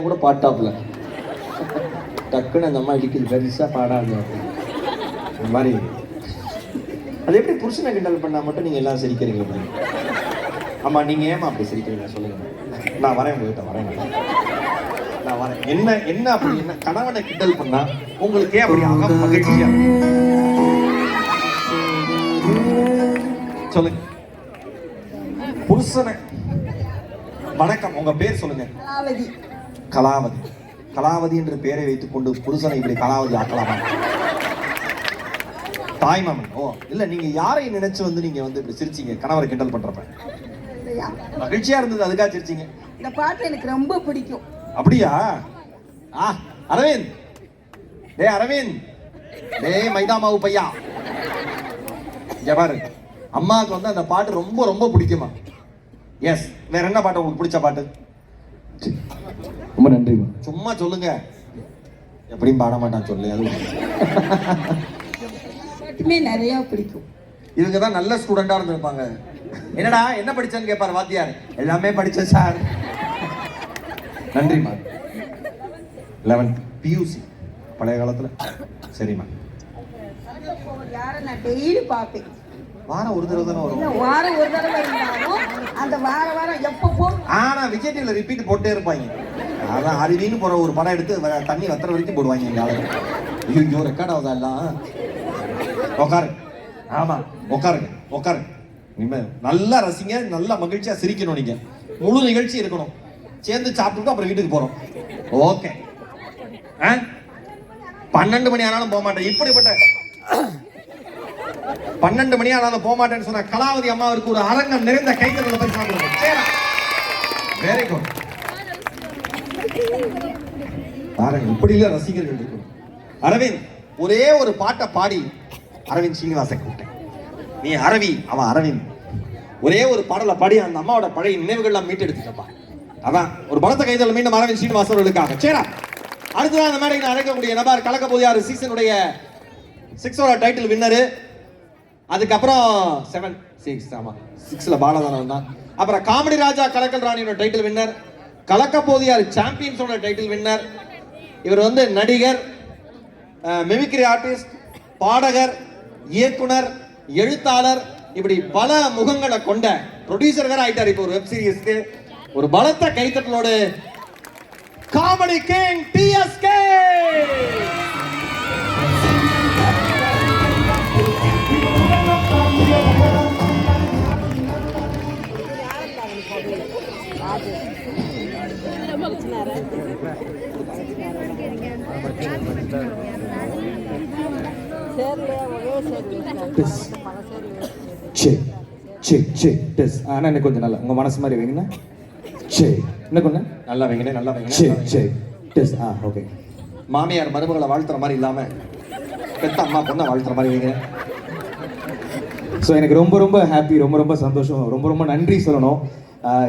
கூட பாட்டாப்ல டக்குன்னு அந்த அம்மா இடிக்குது பெருசா பாடாது இந்த மாதிரி. அது எப்படி புருஷனை கிண்டல் பண்ணா மட்டும் நீங்க எல்லாம் சிரிக்கிறீங்க? ஆமா, நீங்க ஏமா அப்படி சிரிக்கிறீங்க சொல்லுங்க. நான் வரேன் உங்ககிட்ட, வரேன் நான் வரேன். என்ன என்ன அப்படி என்ன கணவனை கிண்டல் பண்ணா உங்களுக்கே அப்படி அகம் மகிழ்ச்சியா சொல்லுங்க. புருஷனை வணக்கம், உங்க பேர் சொல்லுங்க. கலாவதி. கலாவதி. கலாவதி என்று பெயரை வைத்துக் கொண்டு புருஷனை இப்படி கலாவதி ஆக்கலாமா? தாய்மாமன். ஓ இல்ல, நீங்க யாரை நினைச்சு வந்து நீங்க வந்து இப்படி சிரிச்சீங்க கணவரை கிண்டல் பண்றப்ப? மகிழ்ச்சியா இருந்தது அதுக்காக சிரிச்சீங்க? இந்த பாட்டு எனக்கு ரொம்ப பிடிக்கும். அப்படியா? அரவிந்த், டே அரவிந்த், டே மைதா மாவு பையா, இங்க பாரு, அம்மாவுக்கு வந்து அந்த பாட்டு ரொம்ப ரொம்ப பிடிக்குமா? எஸ். வேற என்ன பாட்டு உங்களுக்கு பிடிச்ச பாட்டு? ரொம்ப நன்றி. சும்மா சொல்லுங்க. எப்படியும் பாட மாட்டான் சொல்லு. அது பாட்டுமே நிறைய பிடிக்கும். இவங்க தான் நல்ல ஸ்டூடெண்டா இருந்திருப்பாங்க. என்னடா என்ன படிச்சேன்னு கேட்பாரு வாத்தியார். எல்லாமே படிச்சேன் சார். நன்றிம்மா. 11th PUC பழைய காலத்துல. சரிம்மா. யாரை நான் டெய்லி பார்ப்பேன். வாரம் ஒரு தடவை தானே வரும். வாரம் ஒரு தடவை இருந்தாலும் அந்த வாரம் எப்போ போகும். ஆனா விஜய் டிவில ரிப்பீட் போட்டே இருப்பாங்க. அதான் அருவின்னு போற ஒரு படம் எடுத்து தண்ணி வத்துற வரைக்கும் போடுவாங்க இந்த ஆளு. ஐயோ ரெக்கார்ட் ஆகுதா எல்லாம்? உட்காரு. ஆமா உட்காருங்க, உட்காருங்க. நீங்க நல்லா ரசிங்க, நல்லா மகிழ்ச்சியா சிரிக்கணும். நீங்க முழு நிகழ்ச்சி இருக்கணும். சேர்ந்து சாப்பிட்டுட்டு அப்புறம் வீட்டுக்கு போறோம். ஓகே. 12 மணி ஆனாலும் போக மாட்டேன். இப்படிப்பட்ட 12 மணி ஆனாலும் போக மாட்டேன்னு சொன்ன கலாவதி அம்மாவிற்கு ஒரு அரங்கம் நிறைந்த கைத்தறி பரிசு. Very good. பாருங்க, இப்படி இல்ல ரசிகர்கள் இருக்கணும். அரவிந்த், ஒரே ஒரு பாட்டை பாடி அரவிந்த் ஸ்ரீனிவாசன் கூப்பிட்டேன். நீ அரவி, அவன் அரவிந்த். ஒரே ஒரு பாடலை பாடி அந்த அம்மாவோட பழைய நினைவுகள்லாம் மீட்டு எடுத்துட்டப்பா. அதான் ஒரு பலத்த கைதல் மீண்டும் அரவிந்த் ஸ்ரீனிவாசன் அவர்களுக்காக. சேரா அடுத்ததான் அந்த மேடைக்கு அழைக்கக்கூடிய நபர் கலக்க போதியாறு சீசனுடைய 6 டைட்டில் வின்னரு. அதுக்கப்புறம் 7, 6, ஆமா 6ல பாலதானம் தான். அப்புறம் காமெடி ராஜா கலக்கல் ராணியோட டைட்டில் வின்னர், கலக்க போதியாறு சாம்பியன்ஸோட டைட்டில் வின்னர். இவர் வந்து நடிகர், மிமிக்ரி ஆர்டிஸ்ட், பாடகர், இயக்குனர், எழுத்தாளர், இப்படி பல முகங்களை கொண்ட ப்ரொடியூசர் வேற ஆயிட்டார் இப்போ ஒரு வெப் சீரிஸ்க்கு. ஒரு பலத்த கைத்தட்டலோடு காமெடி கிங் TSK. ஆனா எனக்கு கொஞ்சம் நல்லா உங்க மனசு மாதிரி வைங்கண்ணா. இன்னும் கொஞ்சம் நல்லா வைங்கண்ணே, நல்லா வைங்க. ஓகே. மாமியார் மருமகளை வாழ்த்துற மாதிரி இல்லாம பெத்த அம்மா பொண்ணை வாழ்த்துற மாதிரி வைங்க. ஸோ எனக்கு ரொம்ப ரொம்ப ஹாப்பி, ரொம்ப ரொம்ப சந்தோஷம், ரொம்ப ரொம்ப நன்றி சொல்லணும்.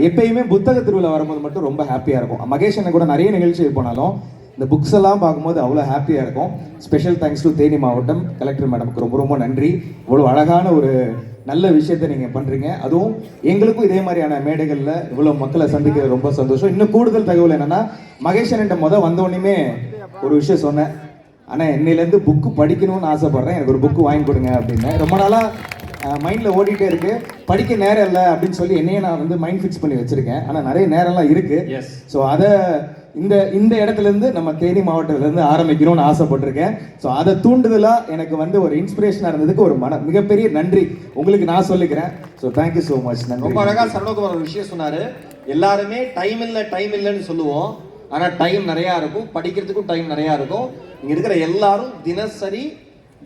எப்பயுமே புத்தக திருவிழா வரும்போது மட்டும் ரொம்ப ஹாப்பியாக இருக்கும். மகேஷ் அண்ணன் கூட நிறைய நிகழ்ச்சிகள் போனாலும் இந்த புக்ஸ் எல்லாம் பார்க்கும்போது அவ்வளோ ஹாப்பியாக இருக்கும். ஸ்பெஷல் தேங்க்ஸ் டு தேனி மாவட்டம் கலெக்டர் மேடமுக்கு ரொம்ப ரொம்ப நன்றி. இவ்வளோ அழகான ஒரு நல்ல விஷயத்தை நீங்கள் பண்ணுறீங்க. அதுவும் எங்களுக்கும் இதே மாதிரியான மேடைகளில் இவ்வளோ மக்களை சந்திக்கிறது ரொம்ப சந்தோஷம். இன்னும் கூடுதல் தகவல் என்னென்னா, மகேஷ் அண்ணன் வந்தோடனே ஒரு விஷயம் சொன்னேன். ஆனால் என்னையிலேருந்து புக்கு படிக்கணும்னு ஆசைப்பட்றேன், எனக்கு ஒரு புக்கு வாங்கி கொடுங்க அப்படின்னு. ரொம்ப நாளாக மைண்டில் ஓடிட்டே இருக்கு. படிக்க நேரம் இல்லை அப்படின்னு சொல்லி என்னையே நான் வந்து மைண்ட் ஃபிக்ஸ் பண்ணி வச்சிருக்கேன். ஆனால் நிறைய நேரம்லாம் இருக்கு. ஸோ அதை இந்த இடத்துலேருந்து நம்ம தேனி மாவட்டத்திலேருந்து ஆரம்பிக்கணும்னு ஆசைப்பட்டிருக்கேன். ஸோ அதை தூண்டுதலாக எனக்கு வந்து ஒரு இன்ஸ்பிரேஷனாக இருந்ததுக்கு ஒரு மிகப்பெரிய நன்றி உங்களுக்கு நான் சொல்லிக்கிறேன். So thank you so much. ரொம்ப அழகாக சரவணகுமார் ஒரு விஷயம் சொன்னார். எல்லாருமே டைம் இல்லைன்னு சொல்லுவோம், ஆனால் டைம் நிறையா இருக்கும், படிக்கிறதுக்கும் டைம் நிறையா இருக்கும். இங்கே இருக்கிற எல்லாரும் தினசரி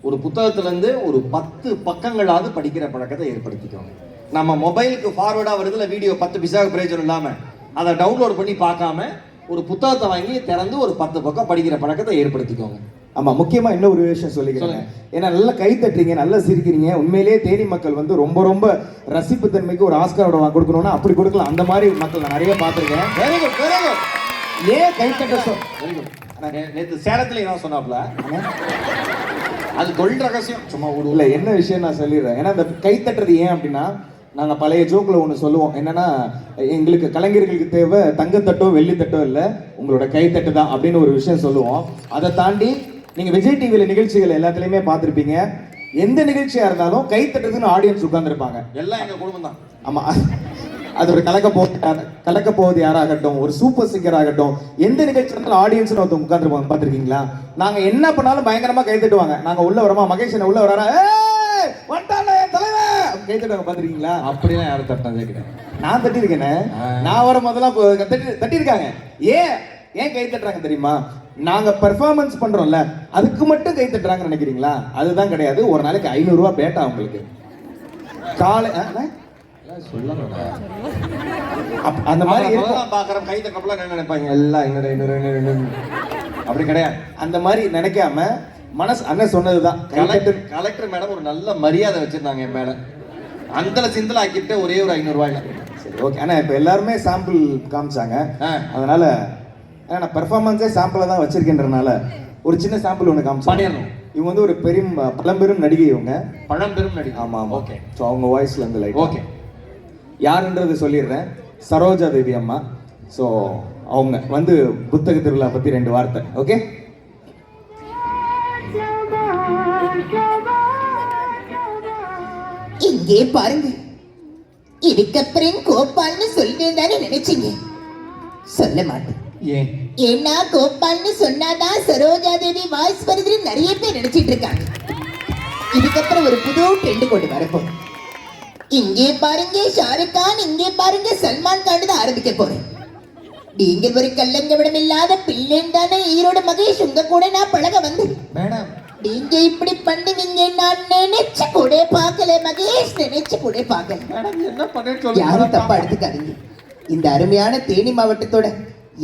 ஒரு புத்தகத்திலேருந்து ஒரு 10 பக்கங்களாவது படிக்கிற பழக்கத்தை ஏற்படுத்திக்கோங்க. நம்ம மொபைலுக்கு ஃபார்வர்டாக வருதுல வீடியோ 10 பைசாவுக்கு பிரயோஜனம் இல்லாமல் அதை டவுன்லோட் பண்ணி பார்க்காம ஒரு புத்தகத்தை வாங்கி திறந்து ஒரு 10 பக்கம் படிக்கிற பழக்கத்தை ஏற்படுத்திக்கோங்க. ஆமாம், முக்கியமாக இன்னொரு விஷயம் சொல்லிக்கிறேன். ஏன்னா நல்லா கை தட்டுறீங்க, நல்லா சிரிக்கிறீங்க. உண்மையிலேயே தேனி மக்கள் வந்து ரொம்ப ரொம்ப ரசிப்பு தன்மைக்கு ஒரு ஆஸ்கார் அவார்டு கொடுக்கணும்னா அப்படி கொடுக்கலாம். அந்த மாதிரி மக்கள் நான் நிறைய பார்த்துருக்கேன். Very good, very good. ஏன் கை தட்ட வெரி குட். நேற்று சேலத்துல என்ன சொன்னாப்ல, அது தொழில் ரகசியம், சும்மா இல்லை என்ன விஷயம் நான் சொல்லிடுறேன். ஏன்னா இந்த கை தட்டுறது ஏன் அப்படின்னா, நாங்கள் பழைய ஜோக்கில் ஒன்று சொல்லுவோம். என்னன்னா, எங்களுக்கு கலைஞர்களுக்கு தேவை தங்கத்தட்டோ வெள்ளித்தட்டோ இல்லை, உங்களோட கைத்தட்டு தான் அப்படின்னு ஒரு விஷயம் சொல்லுவோம். அதை தாண்டி நீங்கள் விஜய் டிவியில் நிகழ்ச்சிகள் எல்லாத்துலேயுமே பார்த்துருப்பீங்க. எந்த நிகழ்ச்சியாக இருந்தாலும் கைத்தட்டுறதுன்னு ஆடியன்ஸ் உட்கார்ந்துருப்பாங்க. எல்லாம் எங்கள் குடும்பம் தான். ஆமாம், அது ஒரு கலக்க போவது யாராகட்டும், ஒரு சூப்பர் சிங்கர் ஆகட்டும், எந்த நிகழ்ச்சி இருந்தாலும் ஆடியன்ஸ்னு ஒருத்தவங்க உட்காந்துருப்பாங்க. பார்த்துருக்கீங்களா? நாங்கள் என்ன பண்ணாலும் பயங்கரமாக கைத்தட்டுவாங்க. நாங்கள் உள்ள வரோமா, மகேஷ் உள்ள வராரா, கைத்தட்டுவாங்க. பார்த்துருக்கீங்களா? அப்படிலாம் யாரும் தட்டினதே கிடையாது. நான் தட்டியிருக்கேனே. நான் வர முதல்ல தட்டியிருக்காங்க. ஏன் கை தட்டுறாங்க தெரியுமா? நாங்க பெர்ஃபார்மன்ஸ் பண்றோம்ல, அதுக்கு மட்டும் கை தட்டுறாங்கன்னு நினைக்கிறீங்களா? அதுதான் கிடையாது. ஒரு நாளைக்கு 500 ரூபாய் பேட்டா உங்களுக்கு. காலை அந்த மாதிரி பாக்குறோம். கை தட்டப்பெல்லாம் என்ன நினைப்பாங்க, எல்லாம் 500 அப்படி கிடையாது. அந்த மாதிரி நினைக்காம மனசு அண்ணன் சொன்னதுதான். கலெக்டர் மேடம் ஒரு நல்ல மரியாதை வச்சிருந்தாங்க என் மேல. அந்த சிந்தல ஆக்கிட்டு ஒரே ஒரு 500 ரூபாயில. சரி, ஓகே. ஆனா இப்ப எல்லாருமே சாம்பிள் காமிச்சாங்க. அதனால நான் பெர்ஃபார்மன்ஸே சாம்பிளை தான் வச்சிருக்கேன்றனால ஒரு சின்ன சாம்பிள் ஒன்று காமிச்சு. இவங்க வந்து ஒரு பழம்பெரும் நடிகை. இவங்க பழம்பெரும் நடிகை. ஆமா ஆமா. ஓகே. ஸோ அவங்க வாய்ஸ்ல இருந்து லைட். ஓகே. யாருன்றது சொல்லிடுறேன். சரோஜா தேவி அம்மா. ஸோ அவங்க வந்து புத்தக திருவிழா பத்தி 2 வார்த்தை. ஓகே. இங்கே பாருங்க, இதுக்கப்புறம் கோபால்னு சொல்லிட்டேன் தானே நினைச்சீங்க? சொல்ல மாட்டேன். ஏன்னா கோபால்னு சொன்னாதான் சரோஜா தேவி வாய்ஸ் வருதுன்னு நிறைய பேர் நினைச்சிட்டு இருக்காங்க. இதுக்கப்புறம் ஒரு புது ட்ரெண்ட் கொண்டு வரப்போம். இங்கே பாருங்க ஷாருக் கான், இங்கே பாருங்க சல்மான் கான் தான் ஆரம்பிக்க போறேன். நீங்க ஒரு கல்லங்கவிடம் இல்லாத பிள்ளைன்னு தானே ஈரோடு மகேஷ் உங்க கூட நான் பழக வந்தேன். மேடம் நீங்க இப்படி பண்ணுவீங்க நான் நினைச்சு கூட பார்க்கல மகேஷ், நினைச்சு கூட பார்க்கல. யாரும் தப்பா எடுத்துக்காதீங்க. இந்த அருமையான தேனி மாவட்டத்தோட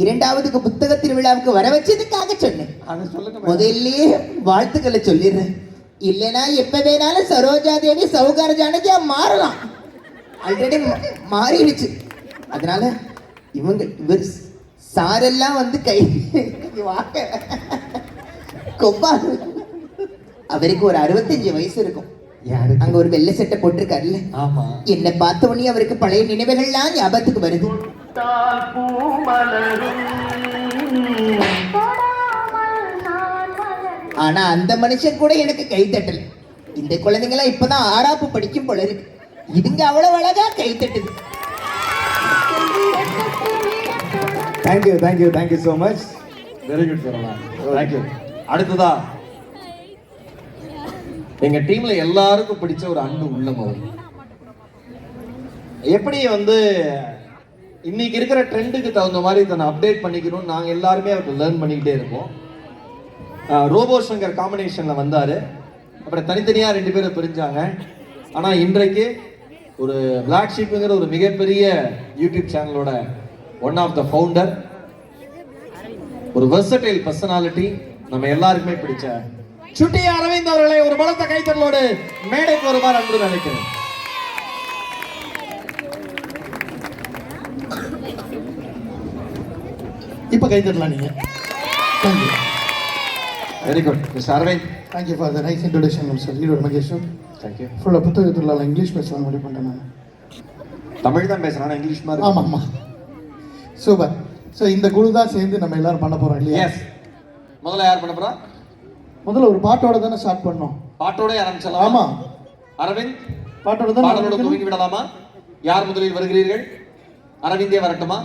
2வது புத்தக திருவிழாவுக்கு வர வச்சதுக்காக சொன்னேன். முதல்லயே வாழ்த்துக்களை சொல்லிடுறேன். இல்லைன்னா எப்ப வேணாலும் சரோஜா தேவி சௌகார ஜானகியா மாறலாம். ஆல்ரெடி மாறிடுச்சு. அதனால இவர் சாரெல்லாம் வந்து கை வாங்க கொப்பா. அவருக்கு ஒரு 65 வயசு இருக்கும். அங்க ஒரு வெள்ளை சட்டை போட்டிருக்காருல்ல, என்ன பார்த்த உடனே அவருக்கு பழைய நினைவுகள்லாம் ஞாபகத்துக்கு வருது. ஆனா அந்த மனுஷன் கூட எனக்கு கை தட்டல. இந்த குழந்தைங்களாம் இப்பதான் 6ஆப்பு படிக்கும் போல இருக்கு. இதுங்க அவ்வளவு அழகா கை தட்டுது. Thank you so much. Very good Saravana. Thank you. அடுத்ததா எங்க டீம்ல எல்லாருக்கும் பிடிச்ச ஒரு அன்பு உள்ளம் அவர். எப்படி வந்து இன்னைக்கு இருக்கிற ட்ரெண்டுக்கு தகுந்த மாதிரி தன்னை அப்டேட் பண்ணிக்கணும், நாங்க எல்லாருமே அவருக்கு லேர்ன் பண்ணிக்கிட்டே இருக்கோம். ரோபோ சங்கர் காம்பினேஷன்ல வந்தாரு. அப்புறம் தனித்தனியா 2 பேரும் பிரிஞ்சாங்க. ஆனா இன்றைக்கு ஒரு பிளாக் ஷீப்ங்கிற ஒரு மிகப்பெரிய யூடியூப் சேனலோட ஒன் ஆஃப் த ஃபவுண்டர், ஒரு வெர்சடைல் பர்சனாலிட்டி, நம்ம எல்லாருக்குமே பிடிச்ச சுட்டி அரவிந்த் அவர்களை ஒரு பலத்த கைத்தறலோடு மேடைக்கு வருமாறு அன்பு நினைக்கிறேன். இப்ப கைத்தறலாம் நீங்க. Thank you. Very good mister Aravind. Thank you for the nice introduction mister Erode Mahesh. Thank you. ஃபுல்லாக புத்தகத்தில் இங்கிலீஷ் பேசுவாங்க மாதிரி பண்ணிட்டேன் நான். தமிழ் தான் பேசுறானா இங்கிலீஷ் மாதிரி? ஆமாம் ஆமாம். சூப்பர். ஸோ இந்த குழு தான் சேர்ந்து நம்ம எல்லாரும் பண்ண போறோம் இல்லையா? எஸ். முதல்ல யார் பண்ண போறா? முதல்ல ஒரு பாட்டோட தானே ஸ்டார்ட் பண்ணோம். பாட்டோட ஆரம்பிச்சலாம். ஆமா அரவிந்த் பாட்டோட தான் பாடலோட துவங்கி விடலாமா? யார் முதலில் வருகிறீர்கள்? அரவிந்தே வரட்டுமா?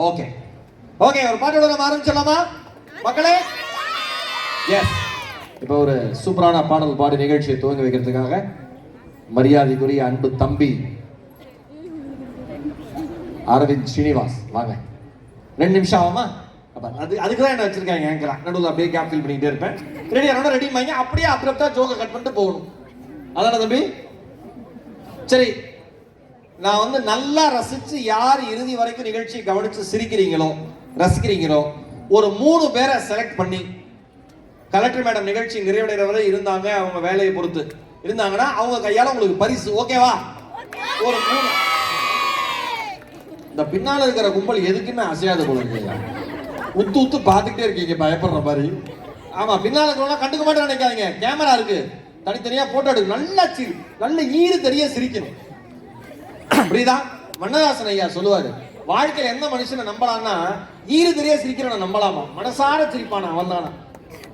ஓகே ஓகே, ஒரு பாட்டோட நம்ம ஆரம்பிச்சலாமா மக்களே? எஸ். இப்போ ஒரு சூப்பரான பாடல் பாடி நிகழ்ச்சியை துவங்கி வைக்கிறதுக்காக மரியாதைக்குரிய அன்பு தம்பி அரவிந்த் ஸ்ரீனிவாஸ் வாங்க. 2 நிமிஷம் ஆகுமா? அதுக்கு தான் என்ன வச்சிருக்காங்க ஏங்கரா நடுவில் அப்படியே கேப் ஃபில் பண்ணிக்கிட்டே இருப்பேன். ரெடி ஆனா ரெடி வாங்க, அப்படியே அப்ரப்டா ஜோக்கை கட் பண்ணிட்டு போகணும். அதான தம்பி? சரி, நான் வந்து நல்லா ரசிச்சு யார் இறுதி வரைக்கும் நிகழ்ச்சியை கவனிச்சு சிரிக்கிறீங்களோ ரசிக்கிறீங்களோ ஒரு 3 பேரை செலக்ட் பண்ணி, கலெக்டர் மேடம் நிகழ்ச்சி நிறைவடைகிற வரை இருந்தாங்க, அவங்க வேலையை பொறுத்து இருந்தாங்கன்னா அவங்க கையால உங்களுக்கு பரிசு. ஓகேவா? ஒரு 3. இந்த பின்னால இருக்கிற கும்பல் எதுக்குமே அசையாத போல உத்து உத்து பார்த்துக்கிட்டே இருக்கீங்க பயப்படுற மாதிரி. ஆமா, பின்னால இருக்கிறவங்க கண்டுக்க மாட்டேன்னு நினைக்காதீங்க. கேமரா இருக்கு, தனித்தனியா போட்டோ எடுக்க. நல்லா நல்ல ஈடு தெரிய சிரிக்கணும். புரியுதா? மன்னதாசன் ஐயா சொல்லுவாரு, வாழ்க்கையில எந்த மனுஷனை நம்பலாம்னா ஈறு தெரிய சிரிக்கிறவனை நம்பலாமா, மனசார சிரிப்பான அவன் தானா.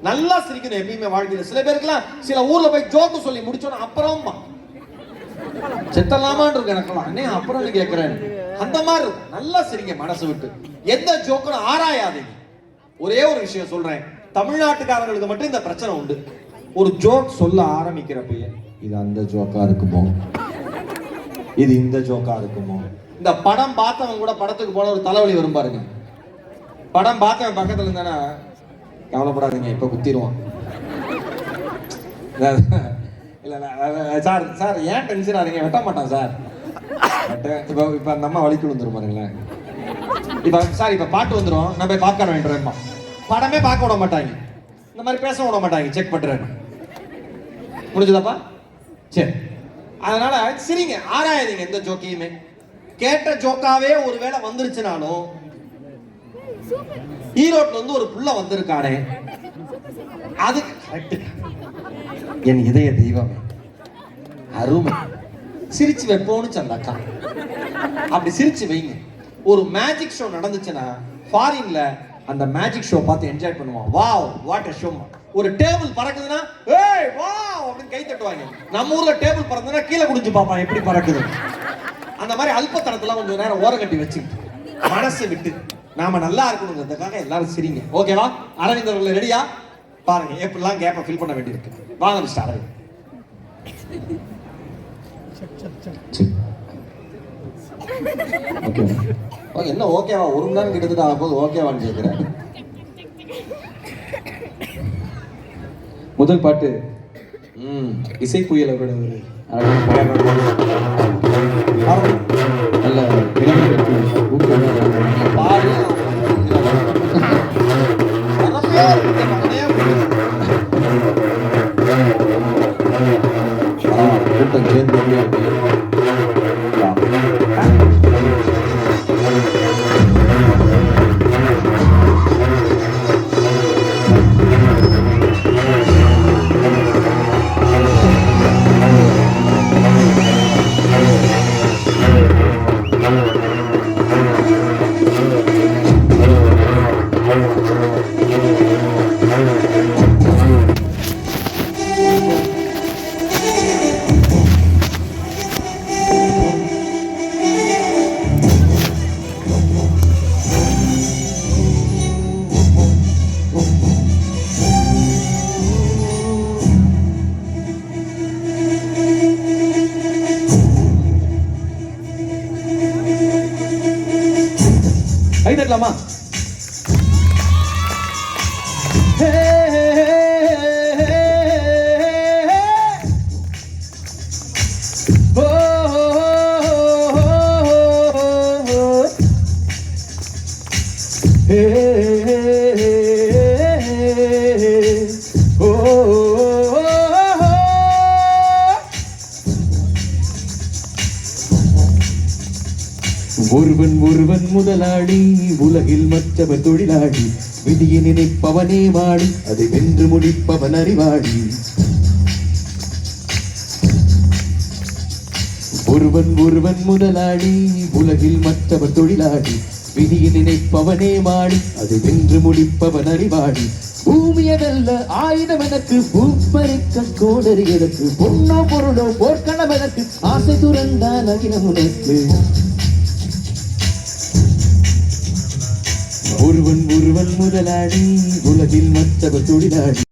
நல்லா சிரிக்கணும் எப்பயுமே வாழ்க்கையில. சில பேருக்குலாம் சில ஊர்ல போய் ஜோக்கு சொல்லி முடிச்சோன்னா அப்புறமா செத்தலாமான் இருக்கு எனக்கெல்லாம், அண்ணே அப்புறம் கேட்கிறேன். அந்த மாதிரி இருக்கும். நல்லா சிரிங்க மனசு விட்டு. எந்த ஜோக்குன்னு ஆராயாதீங்க. ஒரே ஒரு விஷயம் சொல்றேன், தமிழ்நாட்டுக்காரங்களுக்கு மட்டும் இந்த பிரச்சனை உண்டு. ஒரு ஜோக் சொல்ல ஆரம்பிக்கிறப்ப இது அந்த ஜோக்கா இருக்குமோ, இது இந்த ஜோக்கா இருக்குமோ. இந்த படம் பார்த்தவங்க கூட படத்துக்கு போன ஒரு தலைவலி வரும் பாருங்க. படம் பார்த்தவன் பக்கத்துல இருந்தானா கவலைப்படாதீங்க இப்ப குத்திடுவான். இல்ல சார் சார் ஏன் டென்ஷன் ஆறீங்க, வெட்ட மாட்டான் சார். இப்ப இப்ப அந்த அம்மா வலிக்கு விழுந்துரும் பாருங்களேன். இப்ப சார் இப்ப பாட்டு வந்துடும், நான் போய் பாப்கார்ன் வாங்கிட்டு படமே பார்க்க விட மாட்டாங்க, இந்த மாதிரி பேச விட மாட்டாங்க, செக் பண்றேன். முடிஞ்சதாப்பா? சரி, அதனால சிரிங்க, ஆராயாதீங்க எந்த ஜோக்கையுமே. கேட்ட ஜோக்காவே ஒருவேளை வந்துருச்சுனாலும், ஈரோட்ல வந்து ஒரு புள்ள வந்திருக்கானே அது கரெக்ட். என் இதய தெய்வம் அருமை, சிரிச்சு வைப்போன்னு சொன்னாக்கா அப்படி சிரிச்சு வைங்க. ஒரு மேஜிக் ஷோ நடந்துச்சுன்னா ஃபாரின்ல அந்த மேஜிக் ஷோ பார்த்து என்ஜாய் பண்ணுவான். Wow what a show. ஒரு டேபிள் பறக்குதுன்னா ஏய் வாவ் அப்படின்னு கை தட்டுவாங்க. நம்ம ஊர்ல டேபிள் பறக்குதுன்னா கீழே குடிஞ்சு பார்ப்பான் எப்படி பறக்குது. அந்த மாதிரி அல்பத்தனத்தெல்லாம் கொஞ்சம் நேரம் ஓரம் கட்டி வச்சுக்கிட்டு மனசு விட்டு நாம நல்லா இருக்கணுங்கிறதுக்காக எல்லாரும் சிரிங்க. ஓகேவா? அரவிந்த் அவர்கள் ரெடியா? பாருங்க எப்படிலாம் கேப்பை ஃபில் பண்ண வேண்டியிருக்கு. வாங்க மிஸ்டர் அரவிந்த். ஓகே ஓகே, என்ன ஓகேவா? ஒரு மணி நேரம் கிட்டத்தட்ட ஆக போது ஓகேவான்னு கேட்கிறேன். முதல் பாட்டு இசை புயல் அவரோட ஒரு நல்ல பாடு கூட்டம் சேர்ந்து கைதட்டலாமா? ஒருவன் ஒருவன் முதலாளி, உலகில் மற்றவன் தொழிலாளி, விதியை நினைப்பவனே வாடி, அதை வென்று முடிப்பவன் அறிவாளி. ஒருவன் ஒருவன் முதலாளி, உலகில் மற்றவன் தொழிலாளி, விதியை நினைப்பவனே வாடி, அதை வென்று முடிப்பவன் அறிவாளி. பூமியதல்ல ஆயுதம் எனக்கு, பூப்பறிக்க கோடரி எனக்கு, பொன்னோ பொருளோ போர்க்களம் எனக்கு, ஆசை துறந்தான் அகிலம் உனக்கு. ஒருவன் ஒருவன் முதலாளி, உலகில் மற்றவர் தொழிலாளி.